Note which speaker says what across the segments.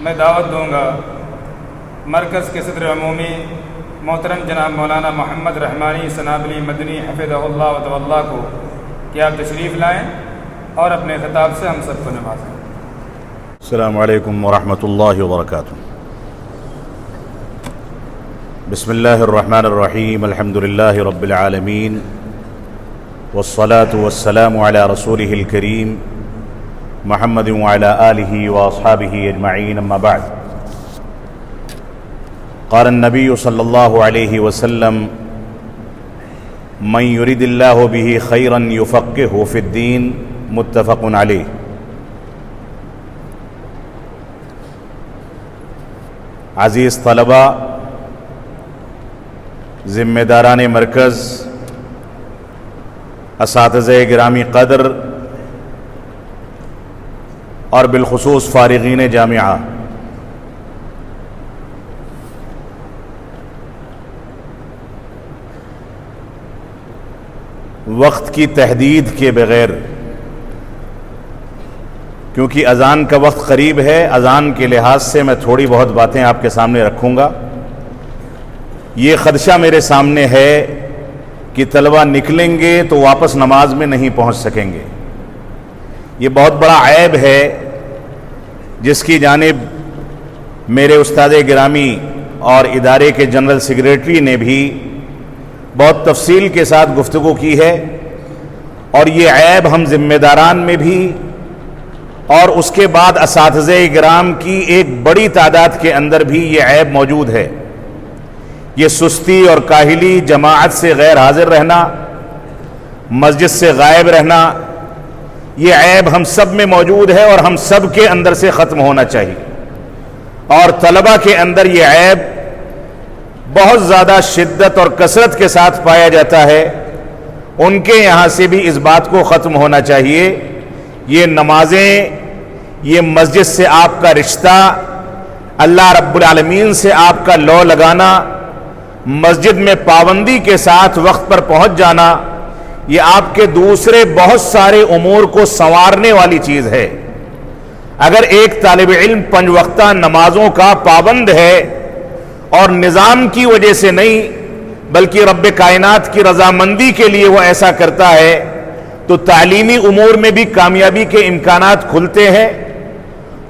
Speaker 1: میں دعوت دوں گا مرکز کے صدر عمومی محترم جناب مولانا محمد رحمانی سنابلی مدنی حفظہ اللہ و تولا کو کہ آپ تشریف لائیں اور اپنے خطاب سے ہم سب کو نوازیں۔
Speaker 2: السلام علیکم ورحمۃ اللہ وبرکاتہ۔ بسم اللہ الرحمن الرحیم، الحمد للہ رب العالمین، والصلاة والسلام علی رسولہ الکریم محمد وعلی آلہ واصحابہ اجمعین، اما بعد۔ قال النبی صلی اللہ علیہ وسلم: من یرد اللہ بہ خیرا یفقہہ فی الدین، متفق علیہ۔ عزیز طلباء، ذمہ داران مرکز، اساتذہ گرامی قدر اور بالخصوص فارغین جامعہ، وقت کی تحدید کے بغیر، کیونکہ اذان کا وقت قریب ہے، اذان کے لحاظ سے میں تھوڑی بہت باتیں آپ کے سامنے رکھوں گا۔ یہ خدشہ میرے سامنے ہے کہ طلبہ نکلیں گے تو واپس نماز میں نہیں پہنچ سکیں گے۔ یہ بہت بڑا عیب ہے جس کی جانب میرے استاد گرامی اور ادارے کے جنرل سیکریٹری نے بھی بہت تفصیل کے ساتھ گفتگو کی ہے، اور یہ عیب ہم ذمہ داران میں بھی اور اس کے بعد اساتذہ کرام کی ایک بڑی تعداد کے اندر بھی یہ عیب موجود ہے۔ یہ سستی اور کاہلی، جماعت سے غیر حاضر رہنا، مسجد سے غائب رہنا، یہ عیب ہم سب میں موجود ہے اور ہم سب کے اندر سے ختم ہونا چاہیے۔ اور طلبہ کے اندر یہ عیب بہت زیادہ شدت اور کثرت کے ساتھ پایا جاتا ہے، ان کے یہاں سے بھی اس بات کو ختم ہونا چاہیے۔ یہ نمازیں، یہ مسجد سے آپ کا رشتہ، اللہ رب العالمین سے آپ کا لو لگانا، مسجد میں پابندی کے ساتھ وقت پر پہنچ جانا، یہ آپ کے دوسرے بہت سارے امور کو سنوارنے والی چیز ہے۔ اگر ایک طالب علم 5 وقتہ نمازوں کا پابند ہے اور نظام کی وجہ سے نہیں بلکہ رب کائنات کی رضامندی کے لیے وہ ایسا کرتا ہے، تو تعلیمی امور میں بھی کامیابی کے امکانات کھلتے ہیں،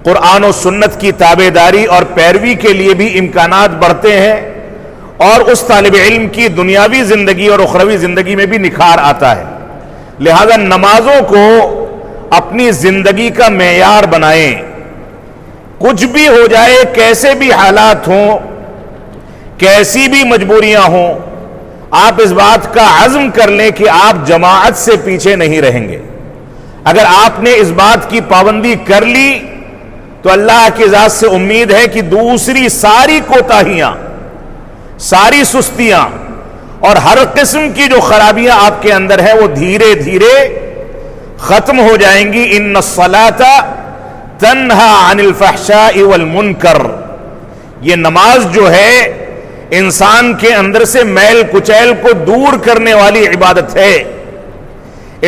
Speaker 2: قرآن و سنت کی تابعداری اور پیروی کے لیے بھی امکانات بڑھتے ہیں، اور اس طالب علم کی دنیاوی زندگی اور اخروی زندگی میں بھی نکھار آتا ہے۔ لہذا نمازوں کو اپنی زندگی کا معیار بنائیں، کچھ بھی ہو جائے، کیسے بھی حالات ہوں، کیسی بھی مجبوریاں ہوں، آپ اس بات کا عزم کر لیں کہ آپ جماعت سے پیچھے نہیں رہیں گے۔ اگر آپ نے اس بات کی پابندی کر لی تو اللہ کی ذات سے امید ہے کہ دوسری ساری کوتاہیاں، ساری سستیاں اور ہر قسم کی جو خرابیاں آپ کے اندر ہے وہ دھیرے دھیرے ختم ہو جائیں گی۔ ان الصلاۃ تنہی عن الفحشاء والمنکر، یہ نماز جو ہے انسان کے اندر سے میل کچیل کو دور کرنے والی عبادت ہے،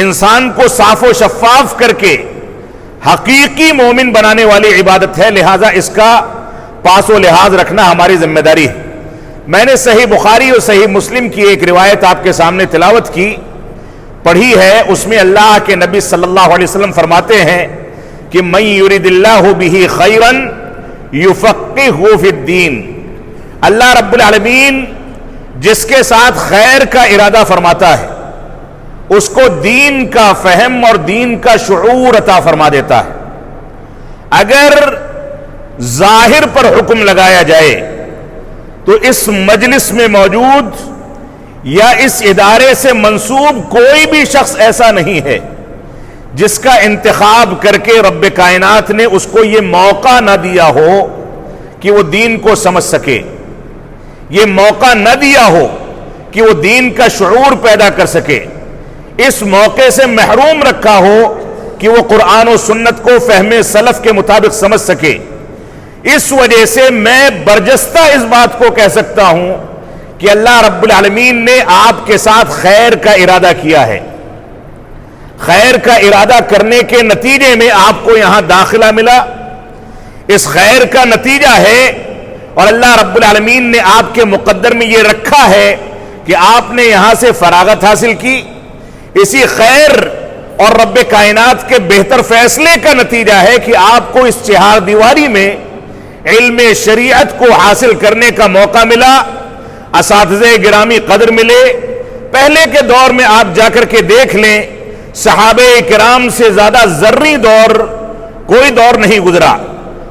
Speaker 2: انسان کو صاف و شفاف کر کے حقیقی مومن بنانے والی عبادت ہے۔ لہذا اس کا پاس و لحاظ رکھنا ہماری ذمہ داری ہے۔ میں نے صحیح بخاری اور صحیح مسلم کی ایک روایت آپ کے سامنے تلاوت کی، پڑھی ہے، اس میں اللہ کے نبی صلی اللہ علیہ وسلم فرماتے ہیں کہ من یرد اللہ بہ خیرا یفقہہ فی الدین، اللہ رب العالمین جس کے ساتھ خیر کا ارادہ فرماتا ہے اس کو دین کا فہم اور دین کا شعور عطا فرما دیتا ہے۔ اگر ظاہر پر حکم لگایا جائے تو اس مجلس میں موجود یا اس ادارے سے منسوب کوئی بھی شخص ایسا نہیں ہے جس کا انتخاب کر کے رب کائنات نے اس کو یہ موقع نہ دیا ہو کہ وہ دین کو سمجھ سکے، یہ موقع نہ دیا ہو کہ وہ دین کا شعور پیدا کر سکے، اس موقع سے محروم رکھا ہو کہ وہ قرآن و سنت کو فہم سلف کے مطابق سمجھ سکے۔ اس وجہ سے میں برجستہ اس بات کو کہہ سکتا ہوں کہ اللہ رب العالمین نے آپ کے ساتھ خیر کا ارادہ کیا ہے، خیر کا ارادہ کرنے کے نتیجے میں آپ کو یہاں داخلہ ملا، اس خیر کا نتیجہ ہے، اور اللہ رب العالمین نے آپ کے مقدر میں یہ رکھا ہے کہ آپ نے یہاں سے فراغت حاصل کی، اسی خیر اور رب کائنات کے بہتر فیصلے کا نتیجہ ہے کہ آپ کو اس چہار دیواری میں علم شریعت کو حاصل کرنے کا موقع ملا، اساتذہ گرامی قدر ملے۔ پہلے کے دور میں آپ جا کر کے دیکھ لیں، صحابہ کرام سے زیادہ ذری دور کوئی دور نہیں گزرا،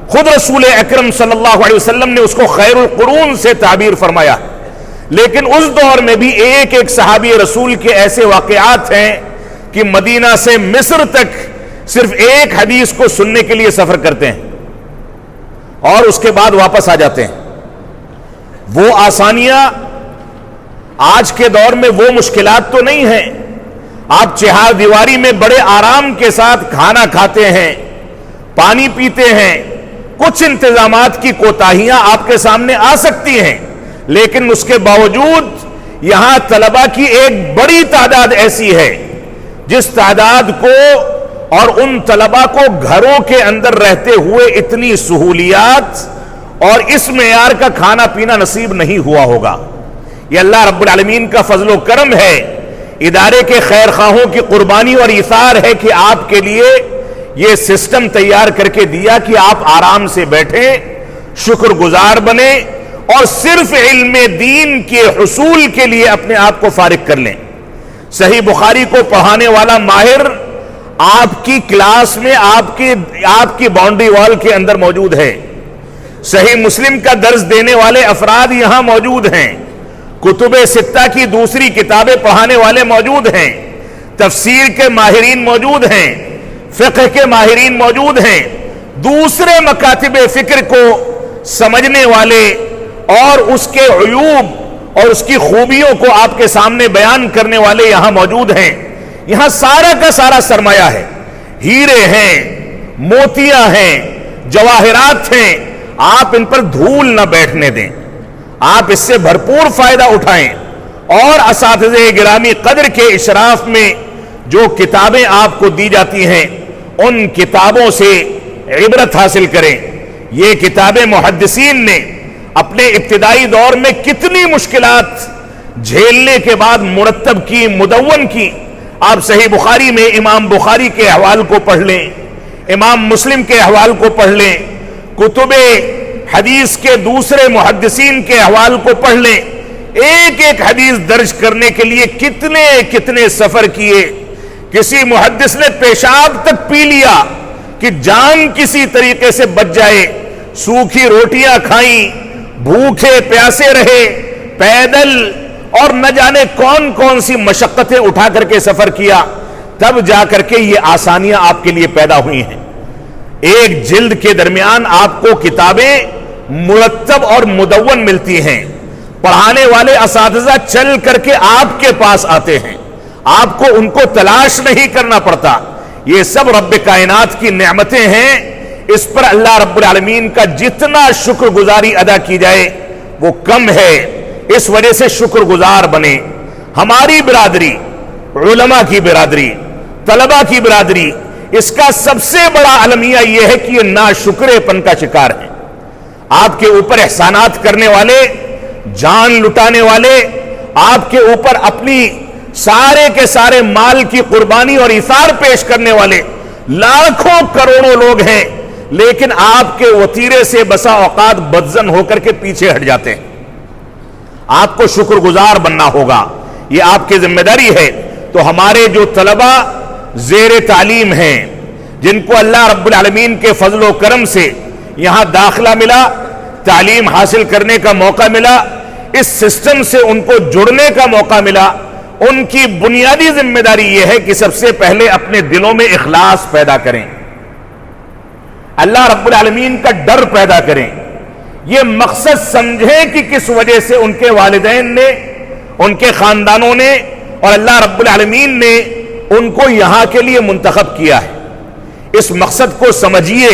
Speaker 2: خود رسول اکرم صلی اللہ علیہ وسلم نے اس کو خیر القرون سے تعبیر فرمایا، لیکن اس دور میں بھی ایک ایک صحابی رسول کے ایسے واقعات ہیں کہ مدینہ سے مصر تک صرف ایک حدیث کو سننے کے لیے سفر کرتے ہیں اور اس کے بعد واپس آ جاتے ہیں۔ وہ آسانیاں آج کے دور میں وہ مشکلات تو نہیں ہیں، آپ چہار دیواری میں بڑے آرام کے ساتھ کھانا کھاتے ہیں، پانی پیتے ہیں، کچھ انتظامات کی کوتاہیاں آپ کے سامنے آ سکتی ہیں، لیکن اس کے باوجود یہاں طلبہ کی ایک بڑی تعداد ایسی ہے جس تعداد کو اور ان طلبہ کو گھروں کے اندر رہتے ہوئے اتنی سہولیات اور اس معیار کا کھانا پینا نصیب نہیں ہوا ہوگا۔ یہ اللہ رب العالمین کا فضل و کرم ہے، ادارے کے خیر خواہوں کی قربانی اور ایثار ہے کہ آپ کے لیے یہ سسٹم تیار کر کے دیا کہ آپ آرام سے بیٹھیں، شکر گزار بنیں اور صرف علم دین کے حصول کے لیے اپنے آپ کو فارغ کر لیں۔ صحیح بخاری کو پڑھانے والا ماہر آپ کی کلاس میں آپ کی باؤنڈری وال کے اندر موجود ہے، صحیح مسلم کا درس دینے والے افراد یہاں موجود ہیں، کتب ستہ کی دوسری کتابیں پڑھانے والے موجود ہیں، تفسیر کے ماہرین موجود ہیں، فقہ کے ماہرین موجود ہیں، دوسرے مکاتب فکر کو سمجھنے والے اور اس کے عیوب اور اس کی خوبیوں کو آپ کے سامنے بیان کرنے والے یہاں موجود ہیں۔ یہاں سارا کا سارا سرمایہ ہے، ہیرے ہیں، موتیاں ہیں، جواہرات ہیں، آپ ان پر دھول نہ بیٹھنے دیں، آپ اس سے بھرپور فائدہ اٹھائیں، اور اساتذہ گرامی قدر کے اشراف میں جو کتابیں آپ کو دی جاتی ہیں ان کتابوں سے عبرت حاصل کریں۔ یہ کتابیں محدثین نے اپنے ابتدائی دور میں کتنی مشکلات جھیلنے کے بعد مرتب کی، مدون کی۔ آپ صحیح بخاری میں امام بخاری کے احوال کو پڑھ لیں، امام مسلم کے احوال کو پڑھ لیں، کتب حدیث کے دوسرے محدثین کے احوال کو پڑھ لیں، ایک ایک حدیث درج کرنے کے لیے کتنے کتنے سفر کیے۔ کسی محدث نے پیشاب تک پی لیا کہ جان کسی طریقے سے بچ جائے، سوکھی روٹیاں کھائیں، بھوکے پیاسے رہے، پیدل، اور نہ جانے کون کون سی مشقتیں اٹھا کر کے سفر کیا، تب جا کر کے یہ آسانیاں آپ کے لیے پیدا ہوئی ہیں۔ ایک جلد کے درمیان آپ کو کتابیں مرتب اور مدون ملتی ہیں، پڑھانے والے اساتذہ چل کر کے آپ کے پاس آتے ہیں، آپ کو ان کو تلاش نہیں کرنا پڑتا۔ یہ سب رب کائنات کی نعمتیں ہیں، اس پر اللہ رب العالمین کا جتنا شکر گزاری ادا کی جائے وہ کم ہے، اس وجہ سے شکر گزار بنے۔ ہماری برادری، علماء کی برادری، طلباء کی برادری، اس کا سب سے بڑا المیہ یہ ہے کہ یہ ناشکرے پن کا شکار ہے۔ آپ کے اوپر احسانات کرنے والے، جان لٹانے والے، آپ کے اوپر اپنی سارے کے سارے مال کی قربانی اور ایثار پیش کرنے والے لاکھوں کروڑوں لوگ ہیں، لیکن آپ کے وتیرے سے بسا اوقات بدزن ہو کر کے پیچھے ہٹ جاتے ہیں۔ آپ کو شکر گزار بننا ہوگا، یہ آپ کی ذمہ داری ہے۔ تو ہمارے جو طلبہ زیر تعلیم ہیں، جن کو اللہ رب العالمین کے فضل و کرم سے یہاں داخلہ ملا، تعلیم حاصل کرنے کا موقع ملا، اس سسٹم سے ان کو جڑنے کا موقع ملا، ان کی بنیادی ذمہ داری یہ ہے کہ سب سے پہلے اپنے دلوں میں اخلاص پیدا کریں، اللہ رب العالمین کا ڈر پیدا کریں، یہ مقصد سمجھیں کہ کس وجہ سے ان کے والدین نے، ان کے خاندانوں نے اور اللہ رب العالمین نے ان کو یہاں کے لیے منتخب کیا ہے۔ اس مقصد کو سمجھیے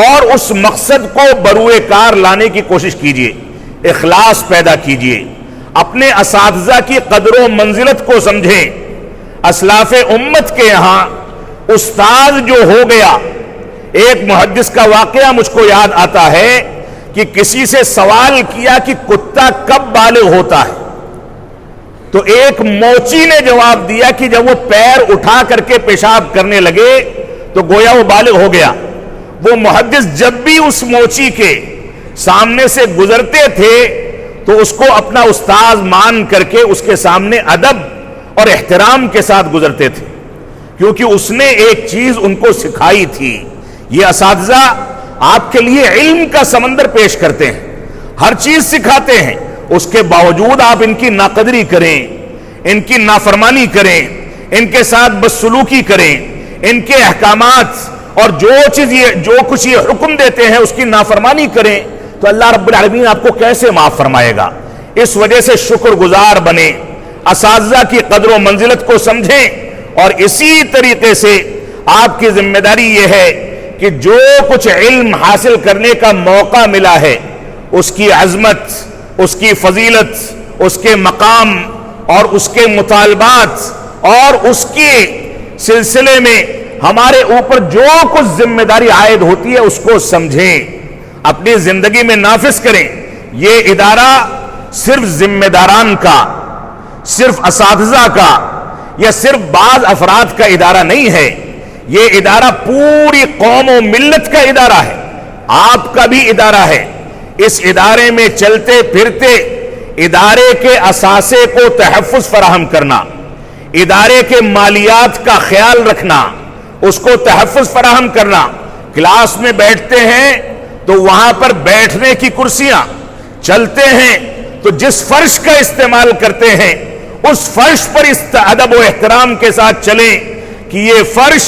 Speaker 2: اور اس مقصد کو بروئے کار لانے کی کوشش کیجیے، اخلاص پیدا کیجیے، اپنے اساتذہ کی قدر و منزلت کو سمجھیں۔ اسلاف امت کے یہاں استاد جو ہو گیا، ایک محدث کا واقعہ مجھ کو یاد آتا ہے کہ کسی سے سوال کیا کہ کتا کب بالغ ہوتا ہے، تو ایک موچی نے جواب دیا کہ جب وہ پیر اٹھا کر کے پیشاب کرنے لگے تو گویا وہ بالغ ہو گیا۔ وہ محدث جب بھی اس موچی کے سامنے سے گزرتے تھے تو اس کو اپنا استاذ مان کر کے اس کے سامنے ادب اور احترام کے ساتھ گزرتے تھے، کیونکہ اس نے ایک چیز ان کو سکھائی تھی۔ یہ اساتذہ آپ کے لیے علم کا سمندر پیش کرتے ہیں، ہر چیز سکھاتے ہیں، اس کے باوجود آپ ان کی ناقدری کریں، ان کی نافرمانی کریں، ان کے ساتھ بدسلوکی کریں، ان کے احکامات اور جو کچھ یہ حکم دیتے ہیں اس کی نافرمانی کریں، تو اللہ رب العالمین آپ کو کیسے معاف فرمائے گا؟ اس وجہ سے شکر گزار بنیں، اساتذہ کی قدر و منزلت کو سمجھیں، اور اسی طریقے سے آپ کی ذمہ داری یہ ہے کہ جو کچھ علم حاصل کرنے کا موقع ملا ہے اس کی عظمت، اس کی فضیلت، اس کے مقام اور اس کے مطالبات اور اس کے سلسلے میں ہمارے اوپر جو کچھ ذمہ داری عائد ہوتی ہے اس کو سمجھیں، اپنی زندگی میں نافذ کریں۔ یہ ادارہ صرف ذمہ داران کا، صرف اساتذہ کا یا صرف بعض افراد کا ادارہ نہیں ہے، یہ ادارہ پوری قوم و ملت کا ادارہ ہے، آپ کا بھی ادارہ ہے۔ اس ادارے میں چلتے پھرتے ادارے کے اثاثے کو تحفظ فراہم کرنا، ادارے کے مالیات کا خیال رکھنا، اس کو تحفظ فراہم کرنا۔ کلاس میں بیٹھتے ہیں تو وہاں پر بیٹھنے کی کرسیاں، چلتے ہیں تو جس فرش کا استعمال کرتے ہیں اس فرش پر اس ادب و احترام کے ساتھ چلیں کہ یہ فرش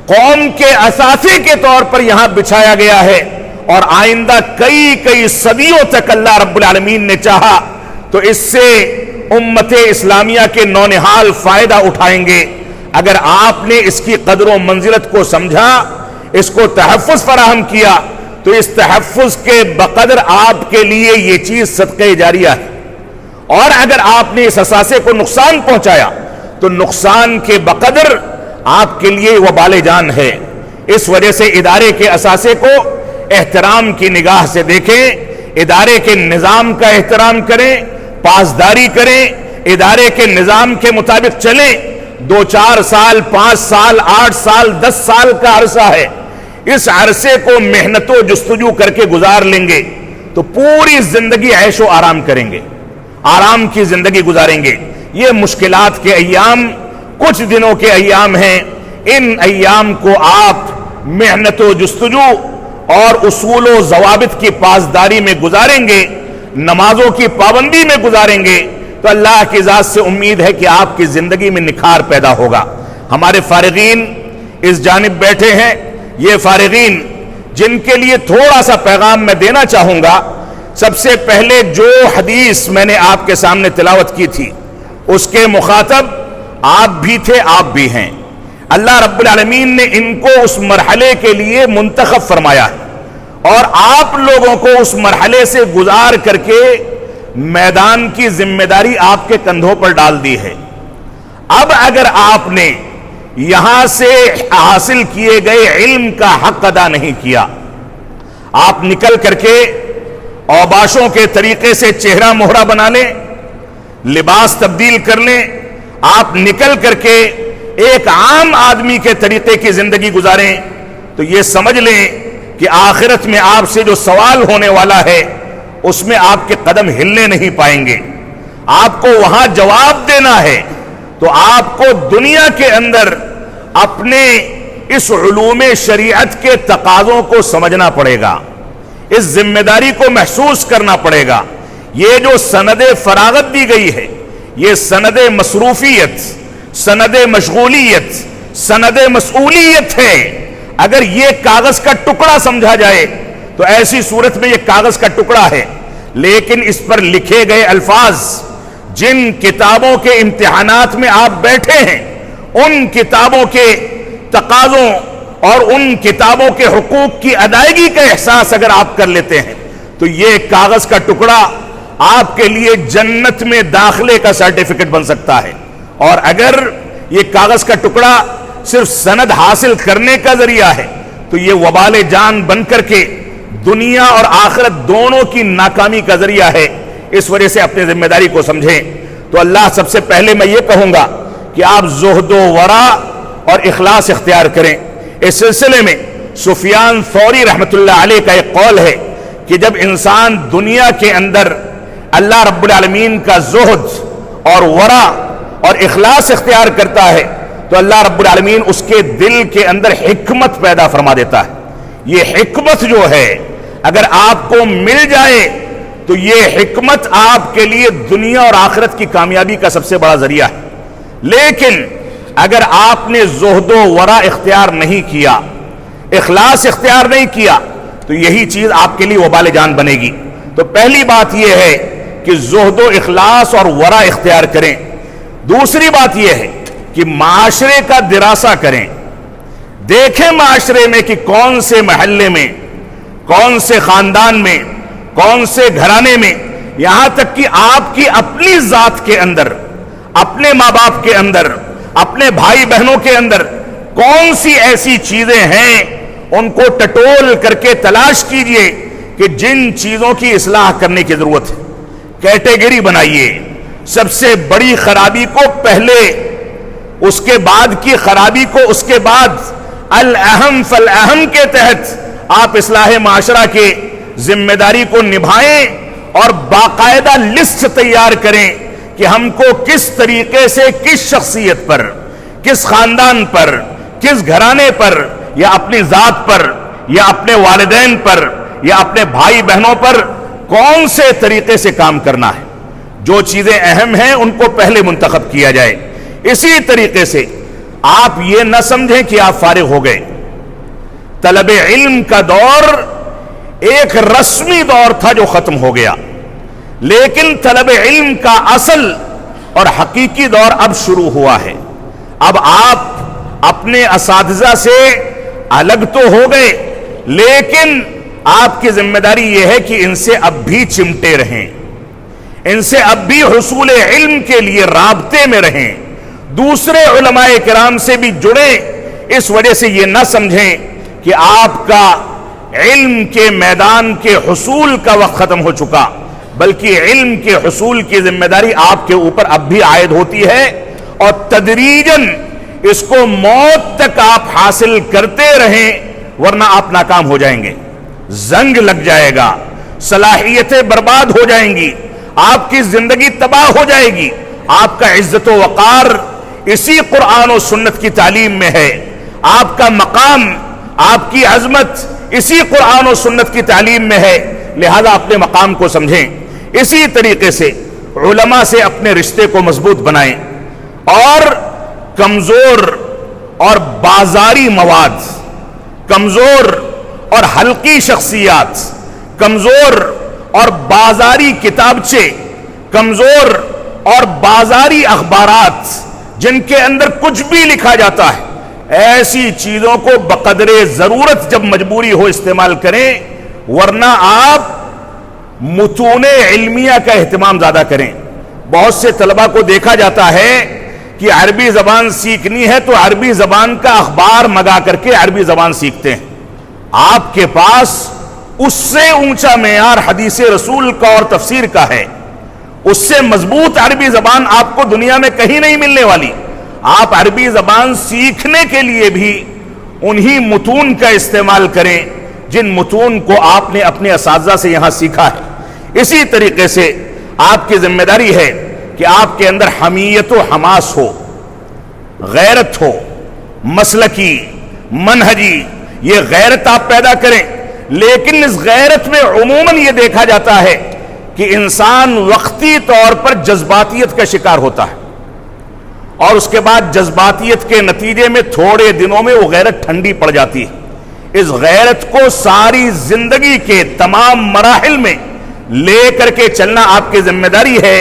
Speaker 2: قوم کے اثاثے کے طور پر یہاں بچھایا گیا ہے، اور آئندہ کئی صدیوں تک اللہ رب العالمین نے چاہا تو اس سے امت اسلامیہ کے نونہال فائدہ اٹھائیں گے۔ اگر آپ نے اس کی قدر و منزلت کو سمجھا، اس کو تحفظ فراہم کیا، تو اس تحفظ کے بقدر آپ کے لیے یہ چیز صدقہ جاریہ ہے، اور اگر آپ نے اس اثاثے کو نقصان پہنچایا تو نقصان کے بقدر آپ کے لیے وبال جان ہے۔ اس وجہ سے ادارے کے اثاثے کو احترام کی نگاہ سے دیکھیں، ادارے کے نظام کا احترام کریں، پاسداری کریں، ادارے کے نظام کے مطابق چلیں۔ 2-4 سال، 5 سال، 8 سال، 10 سال کا عرصہ ہے، اس عرصے کو محنت و جستجو کر کے گزار لیں گے تو پوری زندگی عیش و آرام کریں گے، آرام کی زندگی گزاریں گے۔ یہ مشکلات کے ایام کچھ دنوں کے ایام ہیں، ان ایام کو آپ محنت و جستجو اور اصول و ضوابط کی پاسداری میں گزاریں گے، نمازوں کی پابندی میں گزاریں گے، تو اللہ کی ذات سے امید ہے کہ آپ کی زندگی میں نکھار پیدا ہوگا۔ ہمارے فارغین اس جانب بیٹھے ہیں، یہ فارغین جن کے لیے تھوڑا سا پیغام میں دینا چاہوں گا۔ سب سے پہلے جو حدیث میں نے آپ کے سامنے تلاوت کی تھی اس کے مخاطب آپ بھی تھے، آپ بھی ہیں۔ اللہ رب العالمین نے ان کو اس مرحلے کے لیے منتخب فرمایا ہے، اور آپ لوگوں کو اس مرحلے سے گزار کر کے میدان کی ذمہ داری آپ کے کندھوں پر ڈال دی ہے۔ اب اگر آپ نے یہاں سے حاصل کیے گئے علم کا حق ادا نہیں کیا، آپ نکل کر کے اوباشوں کے طریقے سے چہرہ مہرہ بنا لیں، لباس تبدیل کر لیں، آپ نکل کر کے ایک عام آدمی کے طریقے کی زندگی گزاریں، تو یہ سمجھ لیں کہ آخرت میں آپ سے جو سوال ہونے والا ہے اس میں آپ کے قدم ہلنے نہیں پائیں گے۔ آپ کو وہاں جواب دینا ہے تو آپ کو دنیا کے اندر اپنے اس علوم شریعت کے تقاضوں کو سمجھنا پڑے گا، اس ذمہ داری کو محسوس کرنا پڑے گا۔ یہ جو سند فراغت دی گئی ہے، یہ سند مصروفیت، سند مشغولیت، سند مسئولیت ہے۔ اگر یہ کاغذ کا ٹکڑا سمجھا جائے تو ایسی صورت میں یہ کاغذ کا ٹکڑا ہے، لیکن اس پر لکھے گئے الفاظ، جن کتابوں کے امتحانات میں آپ بیٹھے ہیں، ان کتابوں کے تقاضوں اور ان کتابوں کے حقوق کی ادائیگی کا احساس اگر آپ کر لیتے ہیں تو یہ کاغذ کا ٹکڑا آپ کے لیے جنت میں داخلے کا سرٹیفکیٹ بن سکتا ہے۔ اور اگر یہ کاغذ کا ٹکڑا صرف سند حاصل کرنے کا ذریعہ ہے تو یہ وبال جان بن کر کے دنیا اور آخرت دونوں کی ناکامی کا ذریعہ ہے. اس وجہ سے اپنی ذمہ داری کو سمجھیں. تو اللہ سب سے پہلے میں یہ کہوں گا کہ آپ زہد و ورع اور اخلاص اختیار کریں. اس سلسلے میں سفیان ثوری رحمۃ اللہ علیہ کا ایک قول ہے کہ جب انسان دنیا کے اندر اللہ رب العالمین کا زہد اور ورع اور اخلاص اختیار کرتا ہے تو اللہ رب العالمین اس کے دل کے اندر حکمت پیدا فرما دیتا ہے. یہ حکمت جو ہے اگر آپ کو مل جائے تو یہ حکمت آپ کے لیے دنیا اور آخرت کی کامیابی کا سب سے بڑا ذریعہ ہے. لیکن اگر آپ نے زہد و ورع اختیار نہیں کیا، اخلاص اختیار نہیں کیا، تو یہی چیز آپ کے لیے وبال جان بنے گی. تو پہلی بات یہ ہے کہ زہد و اخلاص اور ورع اختیار کریں. دوسری بات یہ ہے کہ معاشرے کا دراسہ کریں. دیکھیں معاشرے میں کہ کون سے محلے میں، کون سے خاندان میں، کون سے گھرانے میں، یہاں تک کہ آپ کی اپنی ذات کے اندر، اپنے ماں باپ کے اندر، اپنے بھائی بہنوں کے اندر کون سی ایسی چیزیں ہیں ان کو ٹٹول کر کے تلاش کیجئے کہ جن چیزوں کی اصلاح کرنے کی ضرورت ہے. کیٹیگری بنائیے. سب سے بڑی خرابی کو پہلے، اس کے بعد کی خرابی کو اس کے بعد، الاہم فالاہم کے تحت آپ اصلاح معاشرہ کے ذمہ داری کو نبھائیں اور باقاعدہ لسٹ تیار کریں کہ ہم کو کس طریقے سے کس شخصیت پر، کس خاندان پر، کس گھرانے پر، یا اپنی ذات پر، یا اپنے والدین پر، یا اپنے بھائی بہنوں پر کون سے طریقے سے کام کرنا ہے. جو چیزیں اہم ہیں ان کو پہلے منتخب کیا جائے. اسی طریقے سے آپ یہ نہ سمجھیں کہ آپ فارغ ہو گئے. طلب علم کا دور ایک رسمی دور تھا جو ختم ہو گیا، لیکن طلب علم کا اصل اور حقیقی دور اب شروع ہوا ہے. اب آپ اپنے اساتذہ سے الگ تو ہو گئے، لیکن آپ کی ذمہ داری یہ ہے کہ ان سے اب بھی چمٹے رہیں، ان سے اب بھی حصول علم کے لیے رابطے میں رہیں، دوسرے علماء کرام سے بھی جڑیں. اس وجہ سے یہ نہ سمجھیں کہ آپ کا علم کے میدان کے حصول کا وقت ختم ہو چکا، بلکہ علم کے حصول کی ذمہ داری آپ کے اوپر اب بھی عائد ہوتی ہے، اور تدریجاً اس کو موت تک آپ حاصل کرتے رہیں، ورنہ آپ ناکام ہو جائیں گے. زنگ لگ جائے گا، صلاحیتیں برباد ہو جائیں گی، آپ کی زندگی تباہ ہو جائے گی. آپ کا عزت و وقار اسی قرآن و سنت کی تعلیم میں ہے. آپ کا مقام، آپ کی عظمت اسی قرآن و سنت کی تعلیم میں ہے. لہذا اپنے مقام کو سمجھیں. اسی طریقے سے علماء سے اپنے رشتے کو مضبوط بنائیں، اور کمزور اور بازاری مواد، کمزور اور ہلکی شخصیات، کمزور اور بازاری کتابچے، کمزور اور بازاری اخبارات جن کے اندر کچھ بھی لکھا جاتا ہے، ایسی چیزوں کو بقدر ضرورت جب مجبوری ہو استعمال کریں، ورنہ آپ متون علمیہ کا اہتمام زیادہ کریں. بہت سے طلبہ کو دیکھا جاتا ہے کہ عربی زبان سیکھنی ہے تو عربی زبان کا اخبار منگا کر کے عربی زبان سیکھتے ہیں. آپ کے پاس اس سے اونچا معیار حدیث رسول کا اور تفسیر کا ہے، اس سے مضبوط عربی زبان آپ کو دنیا میں کہیں نہیں ملنے والی. آپ عربی زبان سیکھنے کے لیے بھی انہی متون کا استعمال کریں جن متون کو آپ نے اپنے اساتذہ سے یہاں سیکھا ہے. اسی طریقے سے آپ کی ذمہ داری ہے کہ آپ کے اندر حمیت و حماس ہو، غیرت ہو، مسلکی، منہجی، یہ غیرت آپ پیدا کریں. لیکن اس غیرت میں عموماً یہ دیکھا جاتا ہے کہ انسان وقتی طور پر جذباتیت کا شکار ہوتا ہے، اور اس کے بعد جذباتیت کے نتیجے میں تھوڑے دنوں میں وہ غیرت ٹھنڈی پڑ جاتی ہے. اس غیرت کو ساری زندگی کے تمام مراحل میں لے کر کے چلنا آپ کی ذمہ داری ہے.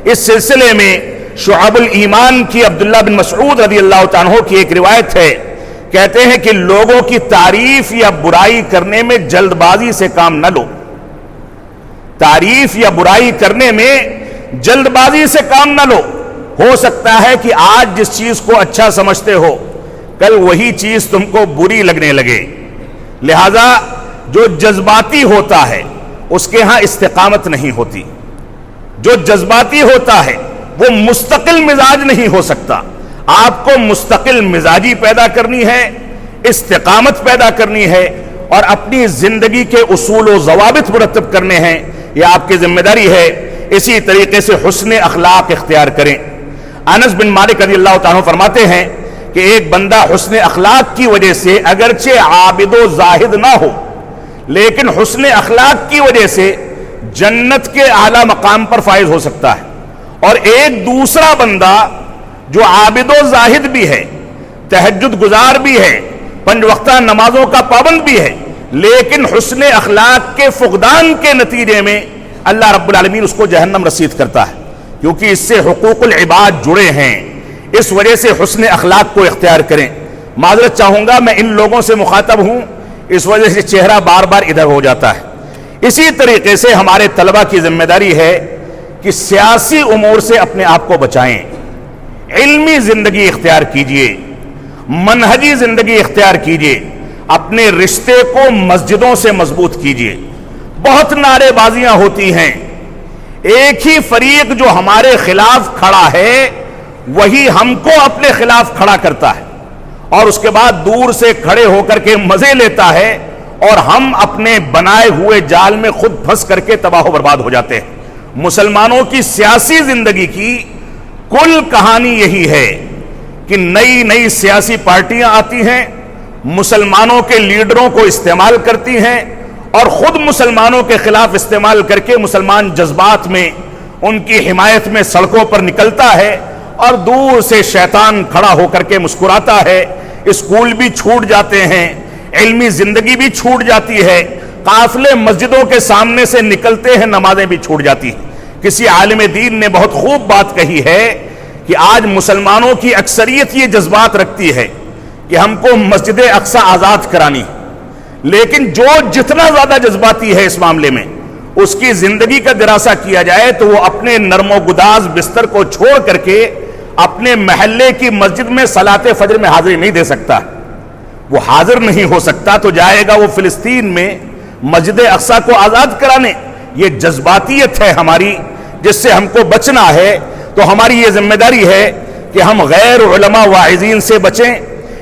Speaker 2: اس سلسلے میں شعب الایمان کی عبداللہ بن مسعود رضی اللہ تعالیٰ عنہ کی ایک روایت ہے. کہتے ہیں کہ لوگوں کی تعریف یا برائی کرنے میں جلد بازی سے کام نہ لو. تعریف یا برائی کرنے میں جلد بازی سے کام نہ لو. ہو سکتا ہے کہ آج جس چیز کو اچھا سمجھتے ہو کل وہی چیز تم کو بری لگنے لگے. لہذا جو جذباتی ہوتا ہے اس کے ہاں استقامت نہیں ہوتی، جو جذباتی ہوتا ہے وہ مستقل مزاج نہیں ہو سکتا۔ آپ کو مستقل مزاجی پیدا کرنی ہے، استقامت پیدا کرنی ہے، اور اپنی زندگی کے اصول و ضوابط مرتب کرنے ہیں، یہ آپ کی ذمہ داری ہے۔ اسی طریقے سے حسن اخلاق اختیار کریں۔ انس بن مالک رضی اللہ تعالیٰ عنہ فرماتے ہیں کہ ایک بندہ حسن اخلاق کی وجہ سے اگرچہ عابد و زاہد نہ ہو، لیکن حسن اخلاق کی وجہ سے جنت کے اعلیٰ مقام پر فائز ہو سکتا ہے۔ اور ایک دوسرا بندہ جو عابد و زاہد بھی ہے، تہجد گزار بھی ہے، 5 وقتہ نمازوں کا پابند بھی ہے، لیکن حسن اخلاق کے فقدان کے نتیجے میں اللہ رب العالمین اس کو جہنم رسید کرتا ہے، کیونکہ اس سے حقوق العباد جڑے ہیں۔ اس وجہ سے حسن اخلاق کو اختیار کریں۔ معذرت چاہوں گا، میں ان لوگوں سے مخاطب ہوں، اس وجہ سے چہرہ بار بار ادھر ہو جاتا ہے۔ اسی طریقے سے ہمارے طلبہ کی ذمہ داری ہے کہ سیاسی امور سے اپنے آپ کو بچائیں، علمی زندگی اختیار کیجئے، منہجی زندگی اختیار کیجئے، اپنے رشتے کو مسجدوں سے مضبوط کیجئے۔ بہت نعرے بازیاں ہوتی ہیں، ایک ہی فریق جو ہمارے خلاف کھڑا ہے وہی ہم کو اپنے خلاف کھڑا کرتا ہے، اور اس کے بعد دور سے کھڑے ہو کر کے مزے لیتا ہے، اور ہم اپنے بنائے ہوئے جال میں خود پھنس کر کے تباہ و برباد ہو جاتے ہیں۔ مسلمانوں کی سیاسی زندگی کی کل کہانی یہی ہے کہ نئی نئی سیاسی پارٹیاں آتی ہیں، مسلمانوں کے لیڈروں کو استعمال کرتی ہیں، اور خود مسلمانوں کے خلاف استعمال کر کے مسلمان جذبات میں ان کی حمایت میں سڑکوں پر نکلتا ہے، اور دور سے شیطان کھڑا ہو کر کے مسکراتا ہے۔ اسکول بھی چھوٹ جاتے ہیں، علمی زندگی بھی چھوٹ جاتی ہے، قافلے مسجدوں کے سامنے سے نکلتے ہیں، نمازیں بھی چھوٹ جاتی ہیں۔ کسی عالم دین نے بہت خوب بات کہی ہے کہ آج مسلمانوں کی اکثریت یہ جذبات رکھتی ہے کہ ہم کو مسجد اقصی آزاد کرانی ہے، لیکن جو جتنا زیادہ جذباتی ہے اس معاملے میں، اس کی زندگی کا دراسہ کیا جائے تو وہ اپنے نرم و گداز بستر کو چھوڑ کر کے اپنے محلے کی مسجد میں صلاۃ فجر میں حاضری نہیں دے سکتا۔ وہ حاضر نہیں ہو سکتا تو جائے گا وہ فلسطین میں مسجد اقصی کو آزاد کرانے۔ یہ جذباتیت ہے ہماری، جس سے ہم کو بچنا ہے۔ تو ہماری یہ ذمہ داری ہے کہ ہم غیر علماء واعظین سے بچیں۔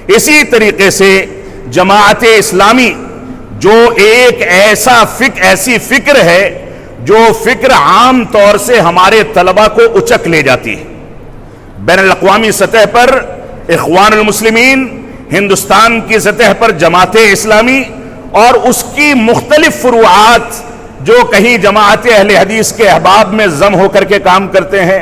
Speaker 2: اسی طریقے سے جماعت اسلامی جو ایک ایسی فکر ہے جو فکر عام طور سے ہمارے طلبہ کو اچک لے جاتی ہے۔ بین الاقوامی سطح پر اخوان المسلمین، ہندوستان کی سطح پر جماعت اسلامی اور اس کی مختلف فروعات جو کہیں جماعت اہل حدیث کے احباب میں ضم ہو کر کے کام کرتے ہیں،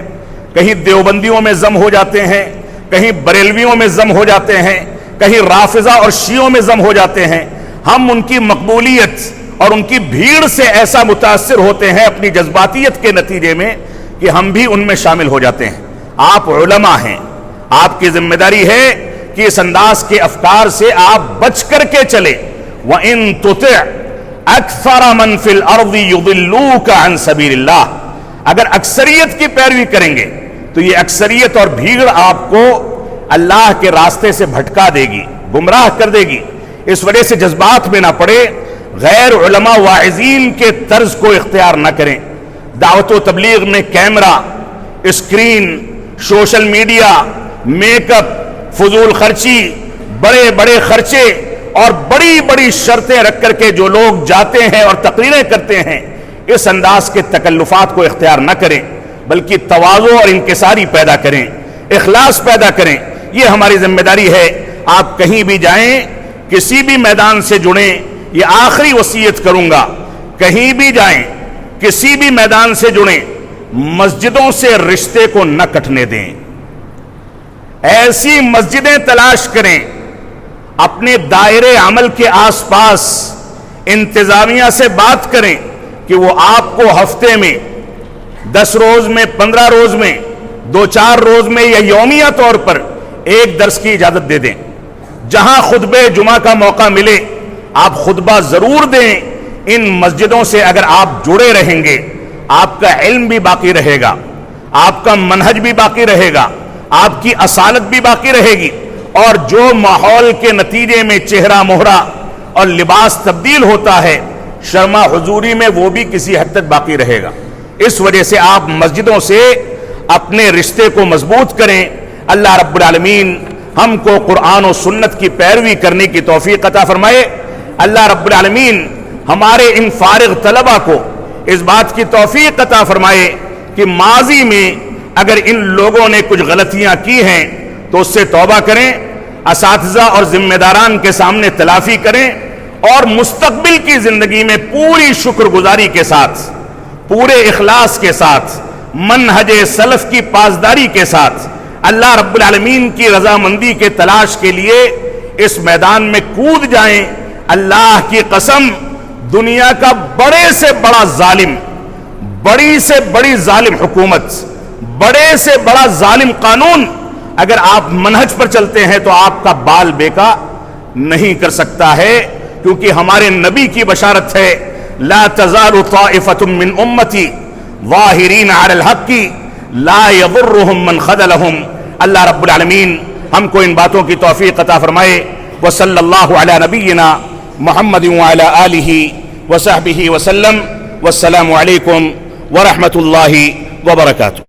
Speaker 2: کہیں دیوبندیوں میں ضم ہو جاتے ہیں، کہیں بریلویوں میں ضم ہو جاتے ہیں، کہیں رافضہ اور شیعوں میں ضم ہو جاتے ہیں، ہم ان کی مقبولیت اور ان کی بھیڑ سے ایسا متاثر ہوتے ہیں اپنی جذباتیت کے نتیجے میں کہ ہم بھی ان میں شامل ہو جاتے ہیں۔ آپ علماء ہیں، آپ کی ذمہ داری ہے کہ اس انداز کے افکار سے آپ بچ کر کے چلیں۔ وَإِن تُطِعْ أَكْثَرَ مَنْ فِي الْأَرْضِ يُضِلُّوكَ عَنْ سَبِيلِ اللَّهِ، اگر اکثریت کی پیروی کریں گے تو یہ اکثریت اور بھیڑ آپ کو اللہ کے راستے سے بھٹکا دے گی، گمراہ کر دے گی۔ اس وجہ سے جذبات میں نہ پڑے، غیر علماء واعظین کے طرز کو اختیار نہ کریں۔ دعوت و تبلیغ میں camera, screen, social media, make up, فضول خرچی، بڑے بڑے خرچے اور بڑی بڑی شرطیں رکھ کر کے جو لوگ جاتے ہیں اور تقریریں کرتے ہیں، اس انداز کے تکلفات کو اختیار نہ کریں، بلکہ تواضع اور انکساری پیدا کریں، اخلاص پیدا کریں۔ یہ ہماری ذمہ داری ہے۔ آپ کہیں بھی جائیں، کسی بھی میدان سے جڑیں، یہ آخری وصیت کروں گا، کہیں بھی جائیں، کسی بھی میدان سے جڑیں، مسجدوں سے رشتے کو نہ کٹنے دیں۔ ایسی مسجدیں تلاش کریں، اپنے دائرے عمل کے آس پاس انتظامیہ سے بات کریں کہ وہ آپ کو ہفتے میں 10 روز میں، 15 روز میں، 2-4 روز میں یا یومیہ طور پر ایک درس کی اجازت دے دیں۔ جہاں خطبہ جمعہ کا موقع ملے آپ خطبہ ضرور دیں۔ ان مسجدوں سے اگر آپ جڑے رہیں گے، آپ کا علم بھی باقی رہے گا، آپ کا منہج بھی باقی رہے گا، آپ کی اصالت بھی باقی رہے گی، اور جو ماحول کے نتیجے میں چہرہ مہرہ اور لباس تبدیل ہوتا ہے، شرما حضوری میں وہ بھی کسی حد تک باقی رہے گا۔ اس وجہ سے آپ مسجدوں سے اپنے رشتے کو مضبوط کریں۔ اللہ رب العالمین ہم کو قرآن و سنت کی پیروی کرنے کی توفیق عطا فرمائے۔ اللہ رب العالمین ہمارے ان فارغ طلبہ کو اس بات کی توفیق عطا فرمائے کہ ماضی میں اگر ان لوگوں نے کچھ غلطیاں کی ہیں تو اس سے توبہ کریں، اساتذہ اور ذمہ داران کے سامنے تلافی کریں، اور مستقبل کی زندگی میں پوری شکر گزاری کے ساتھ، پورے اخلاص کے ساتھ، منہج سلف کی پاسداری کے ساتھ اللہ رب العالمین کی رضامندی کے تلاش کے لیے اس میدان میں کود جائیں۔ اللہ کی قسم، دنیا کا بڑے سے بڑا ظالم، بڑی سے بڑی ظالم حکومت، بڑے سے بڑا ظالم قانون اگر آپ منہج پر چلتے ہیں تو آپ کا بال بیکا نہیں کر سکتا ہے، کیونکہ ہمارے نبی کی بشارت ہے لا تزال طائفة من امتی ظاہرین علی الحق لا یضرهم من خذلهم۔ اللہ رب العالمین ہم کو ان باتوں کی توفیق عطا فرمائے۔ وصلی اللہ علی نبینا محمد وعلی آلہ وصحبہ وسلم۔ والسلام علیکم ورحمۃ اللہ وبرکاتہ۔